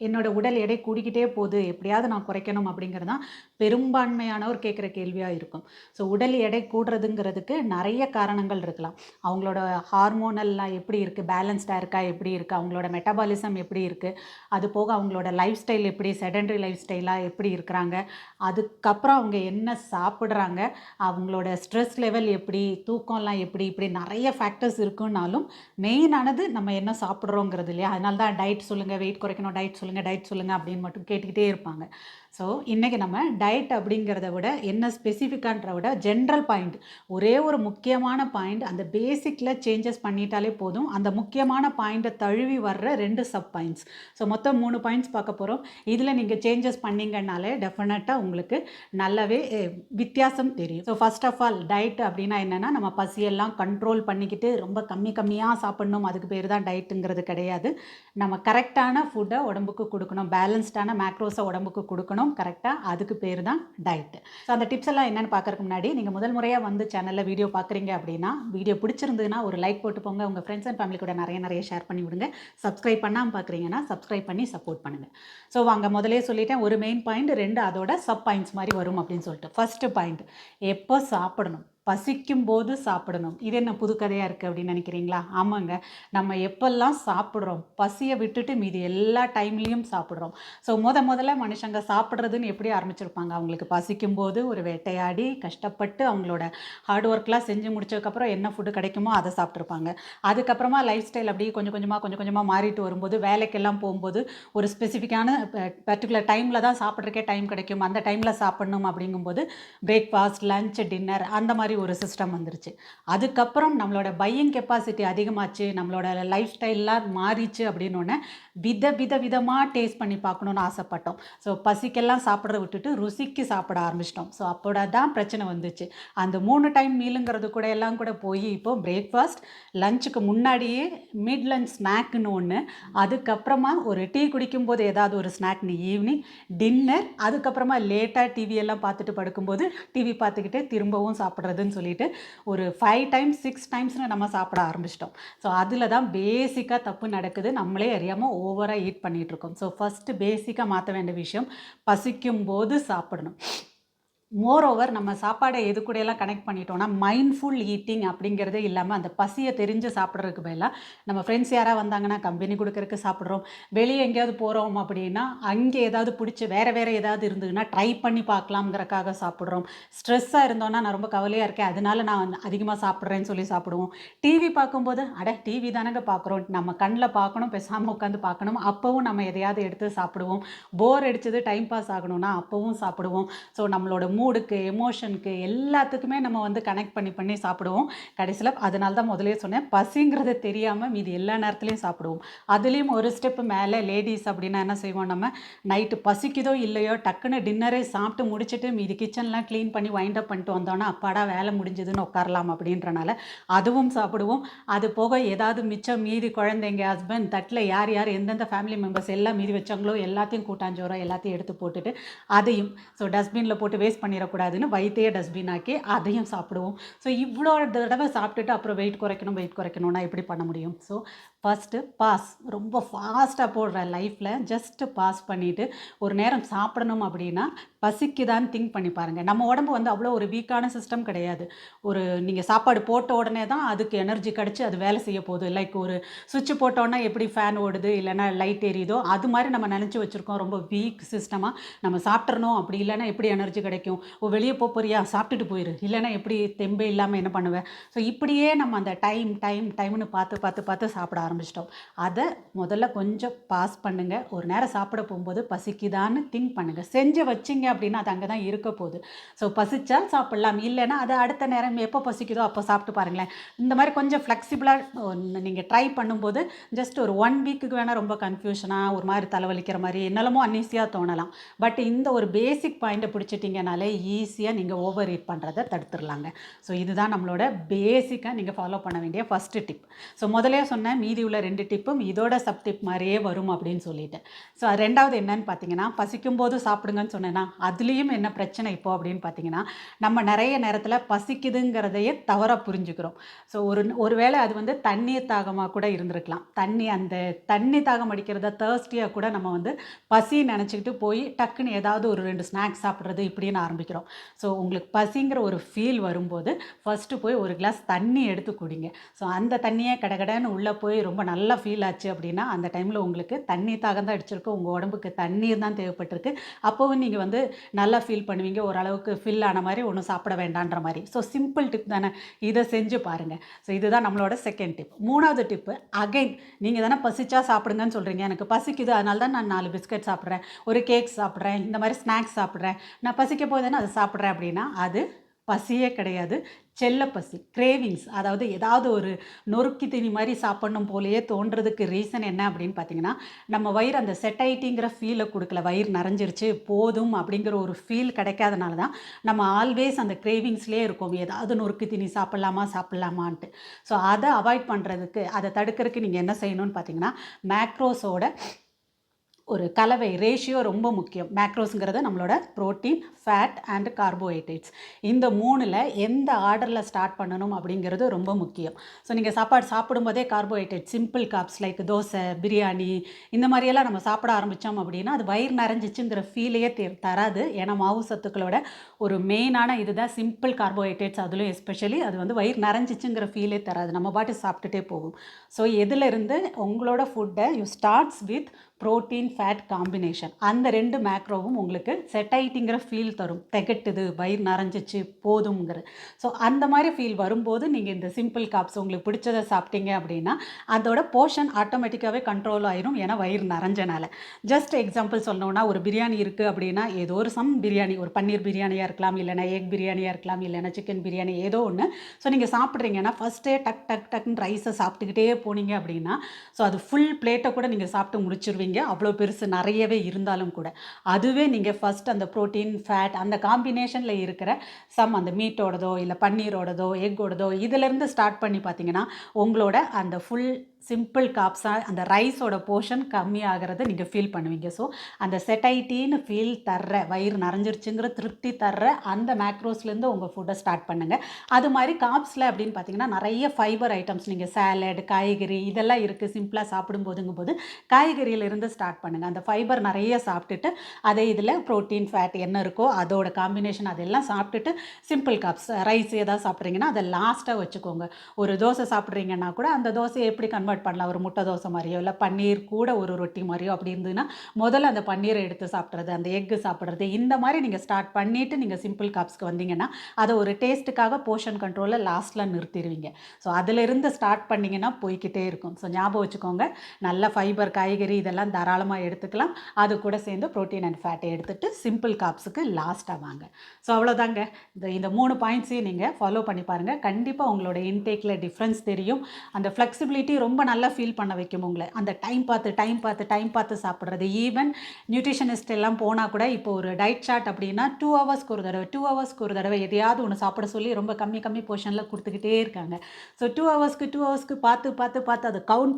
என்னோட உடல் எடை கூடிக்கிட்டே போகுது, எப்படியாவது நான் குறைக்கணும் அப்படிங்கிறது தான் பெரும்பான்மையானோர் கேட்குற கேள்வியா இருக்கும். ஸோ உடல் எடை கூடுறதுங்கிறதுக்கு நெறைய காரணங்கள் இருக்கலாம். அவங்களோட ஹார்மோனல்லாம் எப்படி இருக்கு? பேலன்ஸ்டா இருக்கா? எப்படி இருக்கு? அவங்களோட மெட்டபாலிசம் எப்படி இருக்கு? அது போக அவங்களோட லைஃப் ஸ்டைல் எப்படி செடன்டரி லைஃப் ஸ்டைலா எப்படி இருக்கிறாங்க? அதுக்கப்புறம் அவங்க என்ன சாப்பிடுறாங்க? அவங்களோட ஸ்ட்ரெஸ் லெவல் எப்படி? தூக்கம்லாம் எப்படி? இப்படி நெறைய ஃபேக்டர்ஸ் இருக்குன்னாலும், மெயினானது நம்ம என்ன சாப்பிடுறோங்கிறது இல்லையா? அதனால தான் டயட் சொல்லுங்க, வெயிட் குறைக்கணும், டயட் சொல்லுங்க அப்படின்னு மட்டும் கேட்டுக்கிட்டே இருப்பாங்க. ஸோ, இன்னைக்கு நம்ம டயட் அப்படிங்கிறத விட என்ன ஸ்பெசிஃபிக்கான்றத விட ஜென்ரல் பாயிண்ட் ஒரே ஒரு முக்கியமான பாயிண்ட் அந்த பேசிக்ல சேஞ்சஸ் பண்ணிட்டாலே போதும். அந்த முக்கியமான பாயிண்ட்ட தழுவி வர்ற 2 சப் பாயிண்ட்ஸ். ஸோ, மொத்தம் 3 பாயிண்ட்ஸ் பார்க்க போறோம். இதில நீங்க சேஞ்சஸ் பண்ணீங்கன்னாலே டெஃபினட்டா உங்களுக்கு நல்லாவே வித்தியாசம் தெரியும். So, first of all diet அப்படின்னா என்னன்னா, நம்ம பசியெல்லாம் கண்ட்ரோல் பண்ணிக்கிட்டு ரொம்ப கம்மியா சாப்பிடணும். அதுக்கு பேரு தான் டயட்டுங்கிறது கிடையாது. நம்ம கரெக்ட்டான ஃபுட்ட உடம்புக்கு குடுக்கணும். பேலன்ஸ்டான மேக்ரோஸ உடம்புக்கு குடுக்கணும் கரெக்ட்டா. அதுக்கு பேரு தான் டயட். ஸோ அந்த டிப்ஸ் எல்லாம் என்னன்னு பார்க்கறதுக்கு முன்னாடி, நீங்க முதல் முறையா வந்து சேனல்ல வீடியோ பார்க்குறீங்க அப்படின்னா, வீடியோ பிடிச்சிருந்ததுன்னா ஒரு லைக் போட்டு போங்க. உங்க ஃப்ரெண்ட்ஸ் அண்ட் ஃபேமிலி கூட நெறைய ஷேர் பண்ணி விடுங்க. சப்ஸ்கிரைப் பண்ணாம பார்க்குறீங்கன்னா, சப்ஸ்கிரைப் பண்ணி சப்போர்ட் பண்ணுங்க. ஸோ வாங்க முதல்லயே சொல்லிட்டேன். ஒரு மெயின் பாயிண்ட் 2 அதோட சப் பாயிண்ட்ஸ் மாரி வரும் அப்படின்னு சொல்லிட்டு. ஃபர்ஸ்ட் பாயிண்ட் எப்போ சாப்பிடணும்? பசிக்கும்போது சாப்பிடணும். இது என்ன புது கதையா இருக்கு அப்படின்னு நினைக்கிறீங்களா? ஆமாங்க. நம்ம எப்பல்லாம் சாப்பிடுறோம், பசிய விட்டுட்டு மீதி எல்லா டைம்லயும் சாப்பிடுறோம். ஸோ முதல்ல மனுஷங்க சாப்பிடுறதுன்னு எப்படி ஆரம்பிச்சிருப்பாங்க? அவங்களுக்கு பசிக்கும்போது ஒரு வேட்டையாடி, கஷ்டப்பட்டு அவங்களோட ஹார்ட் ஒர்க்லாம் செஞ்சு முடிச்சதுக்கப்புறம் என்ன ஃபுட் கிடைக்குமோ அத சாப்பிட்டுருப்பாங்க. அதுக்கப்புறமா லைஃப் ஸ்டைல் அப்படியே கொஞ்சம் கொஞ்சமா மாறிட்டு வரும்போது, வேலைக்கெல்லாம் போம்போது ஒரு ஸ்பெசிஃபிக்கான பர்ட்டிகுலர் டைம்ல தான் சாப்பிடுறதுக்கே டைம் கிடைக்கும். அந்த டைம்ல சாப்பிடணும் அப்படிங்கும்போது, பிரேக்ஃபாஸ்ட், லஞ்ச், டின்னர் அந்த மாரி ஒரு சிஸ்டம் வந்துருச்சு. அதுக்கப்புறம் நம்மளோட பையிங் கெப்பாசிட்டி அதிகமாச்சு. நம்மளோட லைஃப் ஸ்டைல்லாம் மாறிச்சு அப்படின்னோனே, விதமா டேஸ்ட் பண்ணி பார்க்கணும்னு ஆசைப்பட்டோம். ஸோ பசிக்கெல்லாம் சாப்பிடுறத விட்டுட்டு ருசிக்கு சாப்பிட ஆரம்பிச்சிட்டோம். ஸோ அப்போட தான் பிரச்சனை வந்துச்சு. அந்த 3 டைம் மீலுங்கிறது கூட எல்லாம் கூட போயி, இப்போ பிரேக்ஃபாஸ்ட், லஞ்சுக்கு முன்னாடியே மிட் லஞ்ச் ஸ்நாக்ன்னு ஒண்ணு. அதுக்கப்புறமா ஒரு டீ குடிக்கும்போது ஏதாவது ஒரு ஸ்நாக்ன்னு ஈவினிங், டின்னர், அதுக்கப்புறமா லேட்டா டிவி எல்லாம் பார்த்துட்டு படுக்கும்போது, டிவி பார்த்துக்கிட்டே திரும்பவும் சாப்பிடுறதுன்னு சொல்லிட்டு, ஒரு 5 டைம்ஸ், 6 டைம்ஸ்ன்னு நம்ம சாப்பிட ஆரம்பிச்சிட்டோம். ஸோ அதில தான் பேசிக்கா தப்பு நடக்குது. நம்மளே அறியாம ஓவரா ஈட் பண்ணிட்டுருக்கோம். ஸோ ஃபர்ஸ்ட்டு பேசிக்கா மாத்த வேண்டிய விஷயம், பசிக்கும்போது சாப்பிடணும். மோரோவர் நம்ம சாப்பாட எது கூடயெல்லாம் கனெக்ட் பண்ணிட்டோம்னா, மைண்ட்ஃபுல் ஈட்டிங் அப்படிங்கிறதே இல்லாம, அந்த பசிய தெரிஞ்சு சாப்பிடுறதுக்கு பதிலா, நம்ம ஃப்ரெண்ட்ஸ் யாராவது வந்தாங்கன்னா கம்பெனி குடுக்கறக்கு சாப்பிடுறோம். வெளிய எங்கேயாவது போறோம் அப்படின்னா, அங்கே ஏதாவது புடிச்சு வேற ஏதாவது இருந்ததுன்னா, ட்ரை பண்ணி பார்க்கலாம்ங்கறக்காக சாப்பிடுறோம். ஸ்ட்ரெஸ்ஸா இருந்தோம்னா, நான் ரொம்ப கவலையா இருக்கேன். அதனால நான் அதிகமா சாப்பிடுறேன்னு சொல்லி சாப்பிடுவோம். டிவி பார்க்கும்போது, அட டிவி தானங்க பார்க்குறோம். நம்ம கண்ல பார்க்கணும், பேசாம உட்காந்து பார்க்கணும். அப்பவும் நம்ம எதையாவது எடுத்து சாப்பிடுவோம். போர் அடிச்சது டைம் பாஸ் ஆகணும்னா, அப்பவும் சாப்பிடுவோம். ஸோ நம்மளோட மூடுக்கு, எமோஷனுக்கு எல்லாத்துக்குமே நம்ம வந்து கனெக்ட் பண்ணி சாப்பிடுவோம். கடைசில அதனால தான் முதல்லயே சொன்னேன். பசிங்கிறது தெரியாம மீதி எல்லா நேரத்துலயும் சாப்பிடுவோம். அதுலயும் ஒரு ஸ்டெப் மேல லேடீஸ் அப்படின்னா என்ன செய்வோம் நம்ம, நைட்டு பசிக்குதோ இல்லையோ டக்குன்னு டின்னரே சாப்பிட்டு முடிச்சுட்டு மீதி கிச்சன்லாம் கிளீன் பண்ணி வைண்ட் அப் பண்ணிட்டு வந்தோம்னா, அப்பாடா வேலை முடிஞ்சதுன்னு உட்காரலாம் அப்படின்றனால அதுவும் சாப்பிடுவோம். அது போக ஏதாவது மிச்சம் மீதி குழந்தைங்க, ஹஸ்பண்ட் தட்டுல யார் யார் எந்தெந்த ஃபேமிலி மெம்பர்ஸ் எல்லாம் மீதி வச்சாங்களோ எல்லாத்தையும் கூட்டாஞ்சோறா எல்லாத்தையும் எடுத்து போட்டுட்டு அதையும் டஸ்ட்பின்ல போட்டு வேஸ்ட் பண்ணிறக்கூடாதுன்னு வயித்தையே டஸ்ட்பின் ஆக்கி அதையும் சாப்பிடுவோம். ஸோ இவ்வளோ தடவை சாப்பிட்டுட்டு அப்புறம் வெயிட் குறைக்கணும்னா எப்படி பண்ண முடியும்? ஸோ ஃபர்ஸ்ட்டு பாஸ். ரொம்ப ஃபாஸ்ட்டா போடுற லைஃப்ல ஜஸ்ட் பாஸ் பண்ணிட்டு, ஒரு நேரம் சாப்பிடணும் அப்படின்னா, பசிக்குதான்னு திங்க் பண்ணி பாருங்க. நம்ம உடம்பு வந்து அவ்வளோ ஒரு வீக்கான சிஸ்டம் கிடையாது. நீங்க சாப்பாடு போட்ட உடனே தான் அதுக்கு எனர்ஜி கிடைச்சு அது வேலை செய்ய போகுது. லைக் ஒரு ஸ்விட்ச் போட்டோம்னா எப்படி ஃபேன் ஓடுது, இல்லைன்னா லைட் எரியுதோ, அது மாரி நம்ம நெனச்சு வச்சிருக்கோம். ரொம்ப வீக் சிஸ்டமா நம்ம சாப்பிட்றணும். அப்படி இல்லைன்னா எப்படி எனர்ஜி கிடைக்கும்? ஓ வெளிய போறியா? சாப்பிட்டுட்டு போயிரு. இல்லைன்னா எப்படி தெம்பே இல்லாம என்ன பண்ணுவ? ஸோ இப்படியே நம்ம அந்த டைம்னு பார்த்து சாப்பிட ஆரம்பிச்சிட்டோம். அத முதல்ல கொஞ்சம் பாஸ் பண்ணுங்க. ஒரு நேரம் சாப்பிட போம்போது பசிக்குதான்னு திங்க் பண்ணுங்க. செஞ்சு வச்சீங்க அப்படின்னா, அது அங்க தான் இருக்க போது. ஸோ பசிச்சா சாப்பிடலாம். இல்லைன்னா அது அடுத்த நேரம் எப்போ பசிக்குதோ அப்போ சாப்பிட்டு பாருங்களேன். இந்த மாரி கொஞ்சம் ஃப்ளெக்சிபிளா நீங்க ட்ரை பண்ணும்போது, ஜஸ்ட் ஒரு 1 வீக்குக்கு வேணா ரொம்ப கன்ஃப்யூஷனா, ஒரு மாரி தலைவலிக்கிற மாரி, என்னெல்லாமோ அன்ஈஸியா தோணலாம். பட் இந்த ஒரு பேசிக் பாயிண்ட்ட பிடிச்சிட்டீங்கனாலே, ஈஸியாக நீங்கள் ஓவர் ஈட் பண்ணுறதை தடுத்துடலாங்க. ஸோ இதுதான் நம்மளோட பேசிக்காக நீங்கள் ஃபாலோ பண்ண வேண்டிய ஃபஸ்ட்டு டிப். ஸோ முதலே சொன்னேன் மீதி உள்ள 2 டிப்பும் இதோட சப் டிப் மாதிரியே வரும் அப்படின்னு சொல்லிட்டு. ஸோ ரெண்டாவது என்னன்னு பார்த்தீங்கன்னா, பசிக்கும் போது சாப்பிடுங்கன்னு சொன்னேன்னா அதுலேயும் என்ன பிரச்சனை இப்போ அப்படின்னு பார்த்தீங்கன்னா, நம்ம நிறைய நேரத்தில் பசிக்குதுங்கிறதையே தவறாக புரிஞ்சுக்கிறோம். ஸோ ஒருவேளை அது வந்து தண்ணீர் தாகமாக கூட இருந்திருக்கலாம். அந்த தண்ணி தாகம் அடிக்கிறத தேர்ஸ்டியாக கூட நம்ம வந்து பசி நினச்சிக்கிட்டு போய் டக்குன்னு ஏதாவது ஒரு 2 ஸ்நாக்ஸ் சாப்பிட்றது இப்படின்னு ஆரம்பிக்கிறோம். ஸோ உங்களுக்கு பசிங்கிற ஒரு ஃபீல் வரும்போது ஃபஸ்ட்டு போய் ஒரு கிளாஸ் தண்ணி எடுத்து குடிங்க. ஸோ அந்த தண்ணியே கடகடன்னு உள்ளே போய் ரொம்ப நல்லா ஃபீல் ஆச்சு அப்படின்னா அந்த டைமில் உங்களுக்கு தண்ணி தாகம் தான் அடிச்சிருக்கு, உங்கள் உடம்புக்கு தண்ணீர் தான் தேவைப்பட்டிருக்கு. அப்போவும் நீங்கள் வந்து நல்லா ஃபீல் பண்ணுவீங்க, ஓரளவுக்கு ஃபில் ஆன மாதிரி ஒன்றும் சாப்பிட வேண்டான்ற மாதிரி. ஸோ சிம்பிள் டிப் தானே, இதை செஞ்சு பாருங்கள். ஸோ இதுதான் நம்மளோட செகண்ட் டிப். மூணாவது டிப்பு, அகைன் நீங்கள் தானே பசிச்சா சாப்பிடுங்கன்னு சொல்கிறீங்க. எனக்கு பசிக்குது அதனால தான் நான் 4 பிஸ்கட் சாப்பிட்றேன், ஒரு கேக் சாப்பிட்றேன், இந்த மாதிரி ஸ்நாக்ஸ் சாப்பிட்றேன், நான் பசிக்க போதுன்னு அதை சாப்பிட்றேன் அப்படின்னா அது பசியே கிடையாது, செல்ல பசி, கிரேவிங்ஸ். அதாவது ஏதாவது ஒரு நொறுக்கி தீனி மாதிரி சாப்பிடணும் போலேயே தோன்றதுக்கு ரீசன் என்ன அப்படின்னு பார்த்தீங்கன்னா, நம்ம வயிறு அந்த செட்டைட்டிங்கிற ஃபீலை கொடுக்கல. வயிறு நிறைஞ்சிருச்சு போதும் அப்படிங்கிற ஒரு ஃபீல் கிடைக்காதனால தான் நம்ம ஆல்வேஸ் அந்த கிரேவிங்ஸ்லேயே இருக்கோம், ஏதாவது நொறுக்கு தீனி சாப்பிட்லாமான்ட்டு. ஸோ அதை அவாய்ட் பண்ணுறதுக்கு, அதை தடுக்கிறதுக்கு நீங்கள் என்ன செய்யணும்னு பார்த்தீங்கன்னா, மேக்ரோஸோட ஒரு கலவை ரேஷியோ ரொம்ப முக்கியம். மேக்ரோஸுங்கிறது நம்மளோட ப்ரோட்டீன், ஃபேட் அண்ட் கார்போஹைட்ரேட்ஸ். இந்த 3ல் எந்த ஆர்டரில் ஸ்டார்ட் பண்ணணும் அப்படிங்கிறது ரொம்ப முக்கியம். ஸோ நீங்கள் சாப்பாடு சாப்பிடும்போதே carbohydrate, simple carbs like dosa, biryani இந்த மாதிரியெல்லாம் நம்ம சாப்பிட ஆரம்பித்தோம் அப்படின்னா அது வயிறு நிறைஞ்சிச்சுங்கிற ஃபீலையே தராது. ஏன்னா மாவு சத்துக்களோட ஒரு மெயினான இதுதான் சிம்பிள் கார்போஹைட்ரேட்ஸ். அதுலேயும் எஸ்பெஷலி அது வந்து வயிறு நிறைஞ்சிச்சுங்கிற ஃபீலே தராது, நம்ம பாட்டு சாப்பிட்டுட்டே போகும். ஸோ எதுலேருந்து உங்களோட ஃபுட்டை you starts with protein fat combination. அந்த 2 மேக்ரோவும் உங்களுக்கு செட்டைட்டிங்கிற ஃபீல் தரும், திகட்டுது, வயிறு நிறைஞ்சிச்சு போதுங்கிற. ஸோ அந்த மாதிரி ஃபீல் வரும்போது நீங்கள் இந்த சிம்பிள் காப்ஸ் உங்களுக்கு பிடிச்சதை சாப்பிட்டீங்க அப்படின்னா அதோட போர்ஷன் ஆட்டோமேட்டிக்காகவே கண்ட்ரோல் ஆயிரும், ஏன்னா வயிறு நிறைஞ்சனால. ஜஸ்ட் எக்ஸாம்பிள் சொல்லணுன்னா, ஒரு பிரியாணி இருக்குது அப்படின்னா ஏதோ ஒரு பிரியாணி, ஒரு பன்னீர் பிரியாணியாக இருக்கலாம், இல்லைனா எக் பிரியாணியாக இருக்கலாம், இல்லைனா சிக்கன் பிரியாணி, ஏதோ ஒன்று. ஸோ நீங்கள் சாப்பிட்றீங்கன்னா ஃபஸ்ட்டே டக்குன்னு ரைஸை சாப்பிட்டுக்கிட்டே போனீங்க அப்படின்னா ஸோ அது ஃபுல் பிளேட்டை கூட நீங்கள் சாப்பிட்டு முடிச்சிருவீங்க, அவ்வளோ பெருசு நிறையவே இருந்தாலும் கூட. அதுவே நீங்கள் ஃபஸ்ட் அந்த ப்ரோட்டீன் ஃபேட் அந்த காம்பினேஷனில் இருக்கிற அந்த மீட்டோடதோ இல்லை பன்னீரோடதோ எக்கோடதோ இதிலேருந்து ஸ்டார்ட் பண்ணி பார்த்தீங்கன்னா உங்களோட அந்த ஃபுல் சிம்பிள் காப்ஸாக அந்த ரைஸோட போர்ஷன் கம்மியாகிறத நீங்கள் ஃபீல் பண்ணுவீங்க. ஸோ அந்த செட்டைட்டின்னு ஃபீல் தர்ற, வயிறு நிறைஞ்சிருச்சுங்கிற திருப்தி தர்ற அந்த மேக்ரோஸ்லேருந்து உங்கள் ஃபுட்டை ஸ்டார்ட் பண்ணுங்கள். அது மாதிரி காப்ஸில் அப்படின்னு பார்த்தீங்கன்னா நிறைய ஃபைபர் ஐட்டம்ஸ், நீங்கள் சேலட், காய்கறி இதெல்லாம் இருக்குது. சிம்பிளாக சாப்பிடும்போதுங்கும்போது காய்கறியிலேருந்து ஸ்டார்ட் பண்ணுங்கள். அந்த ஃபைபர் நிறைய சாப்பிட்டுட்டு அதே இதில் ப்ரோட்டீன் ஃபேட் என்ன இருக்கோ அதோட காம்பினேஷன் அதெல்லாம் சாப்பிட்டுட்டு சிம்பிள் காப்ஸ் ரைஸ் ஏதாவது சாப்பிட்றீங்கன்னா அதை லாஸ்ட்டாக வச்சுக்கோங்க. ஒரு தோசை சாப்பிட்றீங்கன்னா கூட அந்த தோசையை எப்படி கன்வெர்ட் பண்ணலாம், ஒரு முட்டை தோசை மாதிரியோ இல்லை பன்னீர் கூட ஒரு ரொட்டி மாதிரியோ அப்படி இருந்ததுன்னா முதல்ல அந்த பன்னீரை எடுத்து சாப்பிட்றது, அந்த எக்கு சாப்பிட்றது, இந்த மாதிரி நீங்கள் ஸ்டார்ட் பண்ணிவிட்டு நீங்கள் சிம்பிள் காப்ஸ்க்கு வந்தீங்கன்னா அதை ஒரு டேஸ்ட்டுக்காக போர்ஷன் கண்ட்ரோலில் லாஸ்ட்டில் நிறுத்திடுவீங்க. ஸோ அதிலிருந்து ஸ்டார்ட் பண்ணிங்கன்னா போய்கிட்டே இருக்கும். ஸோ ஞாபகம் வச்சுக்கோங்க, நல்ல ஃபைபர், காய்கறி இதெல்லாம் தாராளமாக எடுத்துக்கலாம். அது கூட சேர்ந்து ப்ரோட்டீன் அண்ட் ஃபேட்டை எடுத்துகிட்டு சிம்பிள் காப்ஸுக்கு லாஸ்ட்டாக வாங்க. ஸோ அவ்வளோதாங்க. இந்த 3 பாயிண்ட்ஸையும் நீங்கள் ஃபாலோ பண்ணி பாருங்கள். கண்டிப்பாக உங்களோட இன்டேக்கில் டிஃப்ரென்ஸ் தெரியும். அந்த ஃப்ளெக்சிபிலிட்டி ரொம்ப நல்லா ஃபீல் பண்ண வைக்கும் உங்களை. அந்த டைம் பார்த்து சாப்பிட்றது. ஈவன் நியூட்ரிஷனிஸ்ட் எல்லாம் போனால் கூட இப்போ ஒரு டயட் சார்ட் அப்படின்னா 2 ஹவர்ஸ்க்கு ஒரு தடவை எதையாவது ஒன்று சாப்பிட சொல்லி ரொம்ப கம்மி போர்ஷனில் கொடுத்துக்கிட்டே இருக்காங்க. ஸோ 2 ஹவர்ஸ்க்கு பார்த்து அதை கவுண்ட்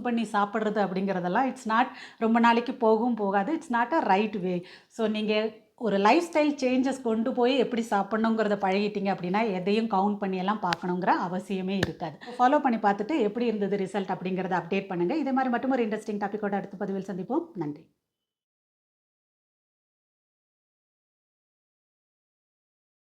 பண்ணி சாப்பிட்றது அப்படிங்கிறதெல்லாம் இட்ஸ் நாட், ரொம்ப நாளைக்கு போகாது. It's not a right way. So நீங்கள் ஒரு லைஃப் ஸ்டைல் சேஞ்சஸ் கொண்டு போய் எப்படி சாப்பிட்ணுங்கிறத பழகிட்டீங்க அப்படின்னா எதையும் கவுண்ட் பண்ணியெல்லாம் பார்க்கணுங்கிற அவசியமே இருக்காது. ஃபாலோ பண்ணி பார்த்துட்டு எப்படி இருந்தது ரிசல்ட் அப்படிங்கிறத அப்டேட் பண்ணுங்கள். இதே மாதிரி மட்டும் ஒரு இன்ட்ரெஸ்டிங் டாப்பிக்கோட அடுத்த பதிவில் சந்திப்போம். நன்றி.